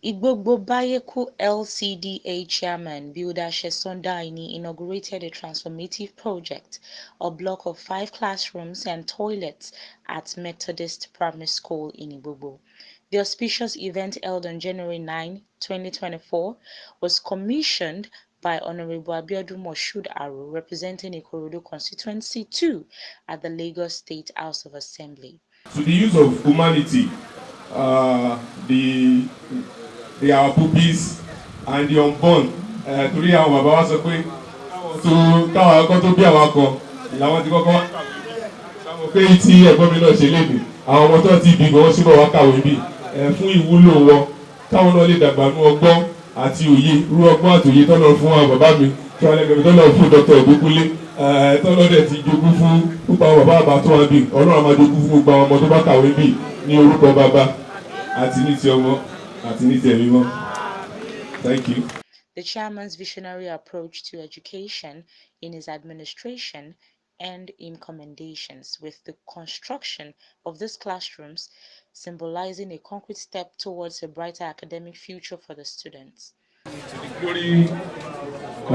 Igbogbo Baiyeku LCDA Chairman Builder Olusesan Daini inaugurated a transformative project, a block of 5 classrooms and toilets at Methodist Primary School in Igbogbo. The auspicious event held on January 9, 2024 was commissioned by Honorable Aro Moshood Abiodun, representing Ikorodu Constituency 2 at the Lagos State House of Assembly. To the use of humanity, our puppies and the unborn, torí àwọn bàbá wa sọ pé táwọn akọ́ tó bí àwọn akọ làwọn ti kọ́kọ́ sáwọn pé tí ẹ̀gbọ́n mi náà ṣe léde àwọn ọmọ tó ti bí gan síbọ̀ wá kàwé bí fún ìwúlò wọn táwọn náà lè dàgbà nú ọgbọ́n àti òye irú ọgbọ́n àti òye tọ́lọ̀ fún àwọn bàbá mi tí wọ́n lẹ́gbẹ̀ẹ́ tọ́lọ̀ fún Dr. Ogunkunle tọ́lọ̀ dẹ̀ ti jogún fún púpọ̀ àwọn bàbá àbá tó wà bí Ọlọ́run máa jogún fún gbogbo àwọn ọmọ tó bá kàwé bí ní orúkọ bàbá àti ní ti ọmọ àti ní ti ẹ̀mí mọ́. Thank you. The chairman's visionary approach to education in his administration earned him commendations, with the construction of these classrooms symbolizing a concrete step towards a brighter academic future for the students. To the glory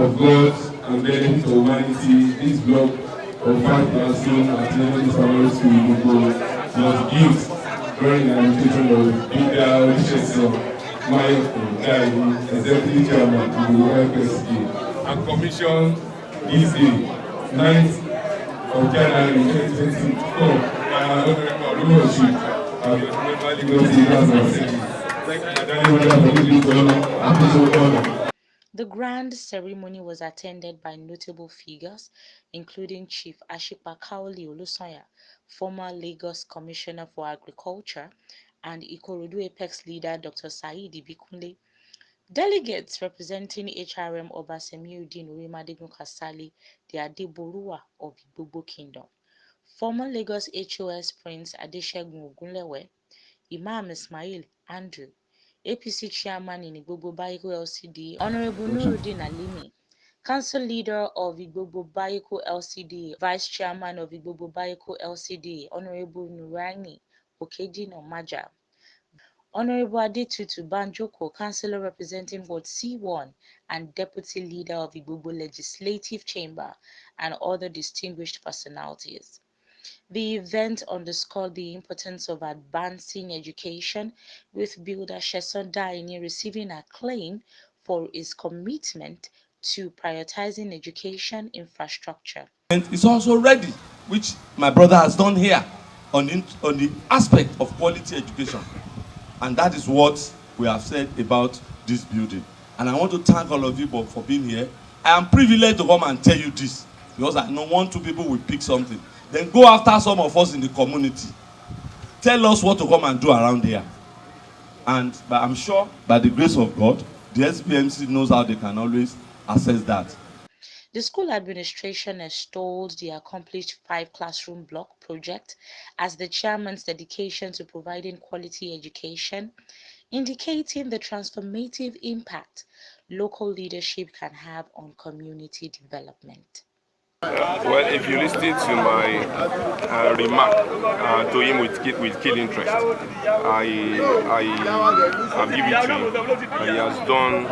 of God and benefit of humanity, this block of 5 classrooms at Methodist Primary School was built during the administration of Builder Olusesan Daini, Executive Chairman of Igbogbo LCDA, and commissioned this day, 9th of January 2024, by Aro Moshood Abiodun. The grand ceremony was attended by notable figures, including Chief Ashipakaoli Olusanya, former Lagos Commissioner for Agriculture, and Ikorodu Apex leader Dr. Said Ibikunle. Delegates representing HRM Oba Semiudin Urimadegun Kasali, the Adeboruwa of Igbogbo Kingdom, former Lagos HOS Prince Adeshegun Ogunlewe, Imam Ismail Andrew, APC Chairman in Igbogbo Baiyeku LCDA, Honorable Nuruddin Alimi, Council Leader of Igbogbo Baiyeku LCDA, Vice Chairman of Igbogbo Baiyeku LCDA, Honorable Nuraini Okedino Maja, Honorable Adetutu Banjoko, Councillor representing Ward C1 and Deputy Leader of Igbogbo Legislative Chamber, and other distinguished personalities. The event underscored the importance of advancing education, with Builder Olusesan Daini receiving acclaim for his commitment to prioritizing education infrastructure. And it's also ready, which my brother has done here on the aspect of quality education. And that is what we have said about this building. And I want to thank all of you for being here. I am privileged to come and tell you this, because I know 1, 2 people will pick something. Then go after some of us in the community. Tell us what to come and do around here. And but I'm sure, by the grace of God, the SPMC knows how they can always assess that. The school administration extolled the accomplished 5 classroom block project as the chairman's dedication to providing quality education, indicating the transformative impact local leadership can have on community development. Well, if you listen to my remark to him with keen interest, I give it to him. He has done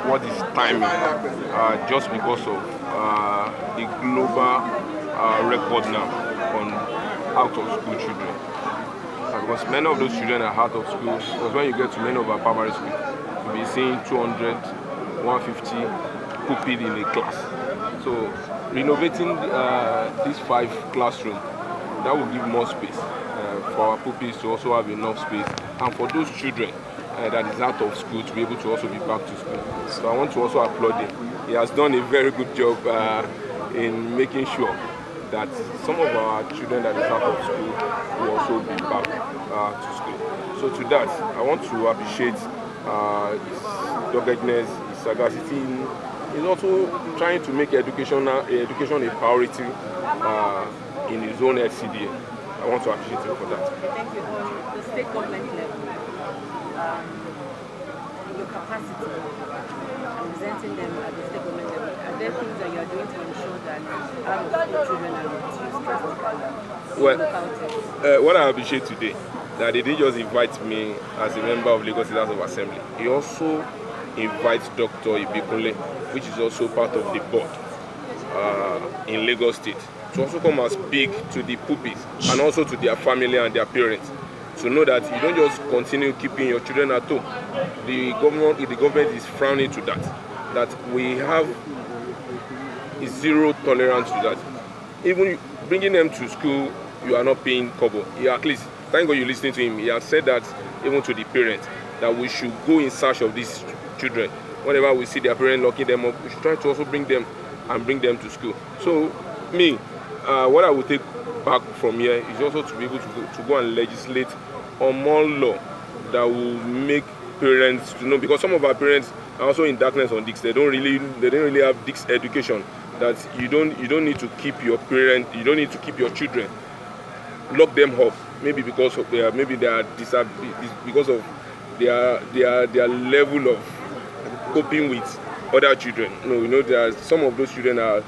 what is timing, just because of the global record now on out-of-school children. Because many of those children are out of school. Because when you get to many of our primary schools, you'll be seeing 200, 150 pupils in a class. So renovating these 5 classrooms, that will give more space for our pupils to also have enough space, and for those children that is out of school to be able to also be back to school. So I want to also applaud him. He has done a very good job in making sure that some of our children that is out of school will also be back to school. So to that, I want to appreciate his doggedness, his sagacity. He's also trying to make education a priority in his own LCDA. I want to appreciate him for that. Thank you. On the state government level, your capacity, representing them at the state government level, are there things that you are doing to ensure that out-of-school children are reduced drastically? Well, what I appreciate today that they didn't just invite me as a member of Lagos State House of Assembly. He also invites Dr. Ibikunle, which is also part of the board in Lagos State, to also come and speak to the pupils and also to their family and their parents, to know that you don't just continue keeping your children at home. The government is frowning to that we have zero tolerance to that. Even bringing them to school, you are not paying kobo. At least, thank God you're listening to him. He has said that even to the parents, that we should go in search of these children. Whenever we see their parents locking them up, we should try to also bring them to school. So, what I will take back from here is also to be able to go and legislate on more law that will make parents to know, because some of our parents are also in darkness on this. They don't really have this education, that you don't need to keep your parents, you don't need to keep your children, lock them up, maybe because of their because of their level of coping with other children. There are some of those children are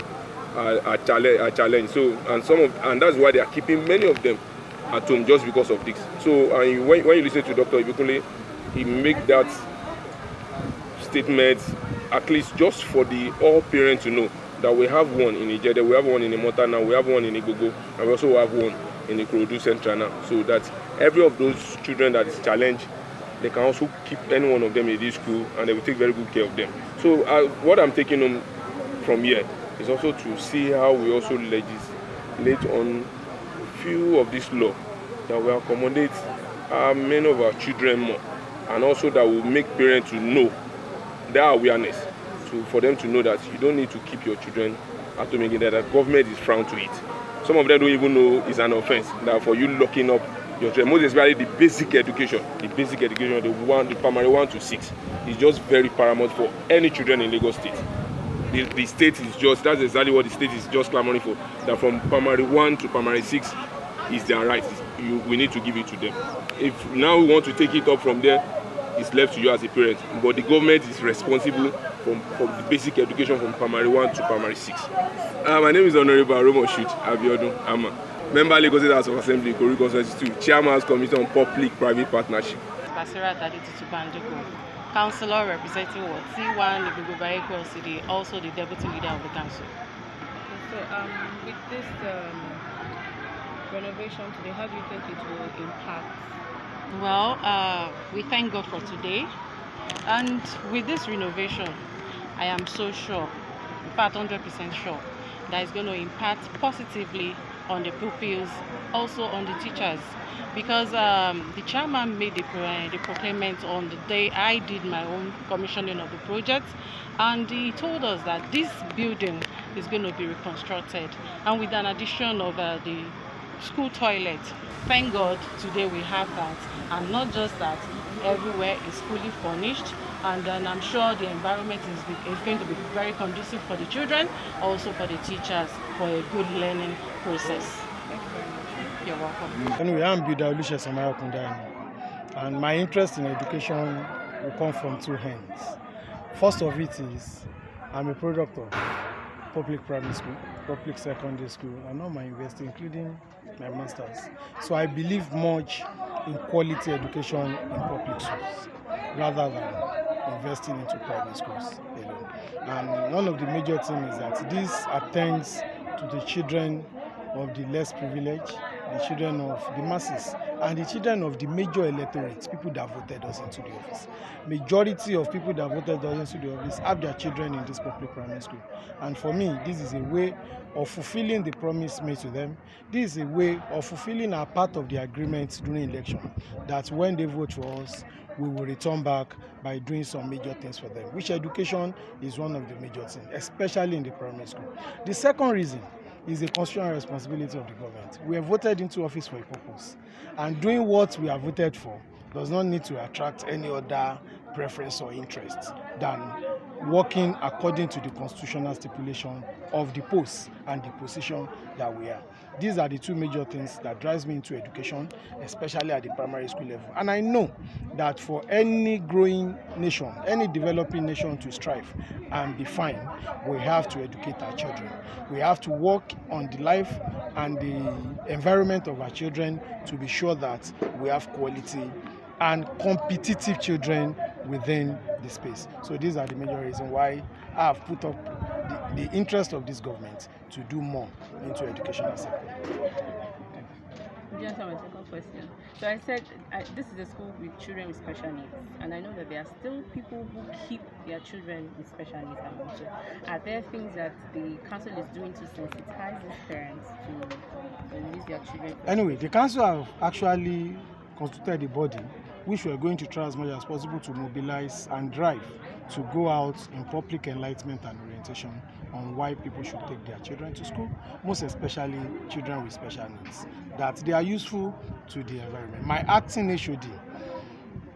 challenged. So and that's why they are keeping many of them at home, just because of this. So when you listen to Dr. Ibikunle, he make that statement, at least just for all parents to know that we have one in Ijede, we have one in Imota now, we have one in Igbogbo, and we also have one in Ikorodu Central now. So that every of those children that is challenged, they can also keep any one of them in this school, and they will take very good care of them. So what I'm taking home from here is also to see how we also legislate on few of this law that will accommodate many of our children more, and also that will make parents to know their awareness, for them to know that you don't need to keep your children at home again, that the government is frowned to it. Some of them don't even know it's an offense, that for you locking up your children, most especially the basic education, the primary 1 to 6, is just very paramount for any children in Lagos State. The state is that's exactly what the state is just clamoring for, that from primary 1 to primary 6 is their right. We need to give it to them. If now we want to take it up from there, it's left to you as a parent, but the government is responsible for the basic education from primary 1 to primary 6. My name is Honorable Aro Moshood Abiodun. I'm a member Lagos State House of Assembly, Ikorodu Constituency, Chairman's Committee on Public-Private Partnership. Councillor representing Ward C1, the Baiyeku LCDA, also the Deputy Leader of the Council. So with this renovation today, how do you think it will impact? Well, we thank God for today, and with this renovation, I am so sure, in fact 100% sure, that it's going to impact positively on the pupils, also on the teachers, because the chairman made the procurement on the day I did my own commissioning of the project, and he told us that this building is going to be reconstructed, and with an addition of the school toilet. Thank God today we have that, and not just that, everywhere is fully furnished, and then I'm sure the environment is going to be very conducive for the children, also for the teachers, for a good learning process. You're welcome. Anyway, I'm Builder Olusesan Daini, and my interest in education will come from two ends. First of it is, I'm a product of public primary school, public secondary school, and all my university, including my master's. So I believe much in quality education in public schools, rather than investing into private schools alone. And one of the major things is that this attends to the children of the less privileged, the children of the masses, and the children of the major electorates, people that voted us into the office. Majority of people that voted us into the office have their children in this public primary school. And for me, this is a way of fulfilling the promise made to them. This is a way of fulfilling our part of the agreement during election, that when they vote for us, we will return back by doing some major things for them, which education is one of the major things, especially in the primary school. The second reason is the constitutional responsibility of the government. We are voted into office for a purpose, and doing what we are voted for does not need to attract any other preference or interest than working according to the constitutional stipulation of the post and the position that we are. These are the two major things that drives me into education, especially at the primary school level. And I know that for any growing nation, any developing nation to strive and be fine, we have to educate our children. We have to work on the life and the environment of our children to be sure that we have quality and competitive children within the space. So these are the major reasons why I have put up the interest of this government to do more into educational sector. Do you answer my second question? So I said this is a school with children with special needs, and I know that there are still people who keep their children with special needs among them. Are there things that the council is doing to sensitize these parents to release their children? Anyway, the council have actually constituted a body which we are going to try as much as possible to mobilize and drive to go out in public enlightenment and orientation on why people should take their children to school, most especially children with special needs, that they are useful to the environment. My acting HOD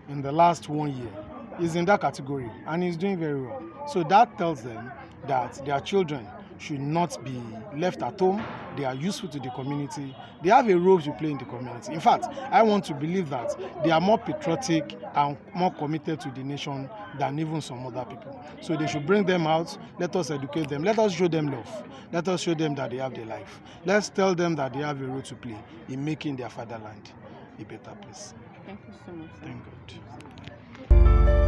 in the last 1 year is in that category and is doing very well. So that tells them that their children should not be left at home. They are useful to the community. They have a role to play in the community. In fact, I want to believe that they are more patriotic and more committed to the nation than even some other people. So they should bring them out. Let us educate them. Let us show them love. Let us show them that they have their life. Let's tell them that they have a role to play in making their fatherland a better place. Thank you so much. Thank God.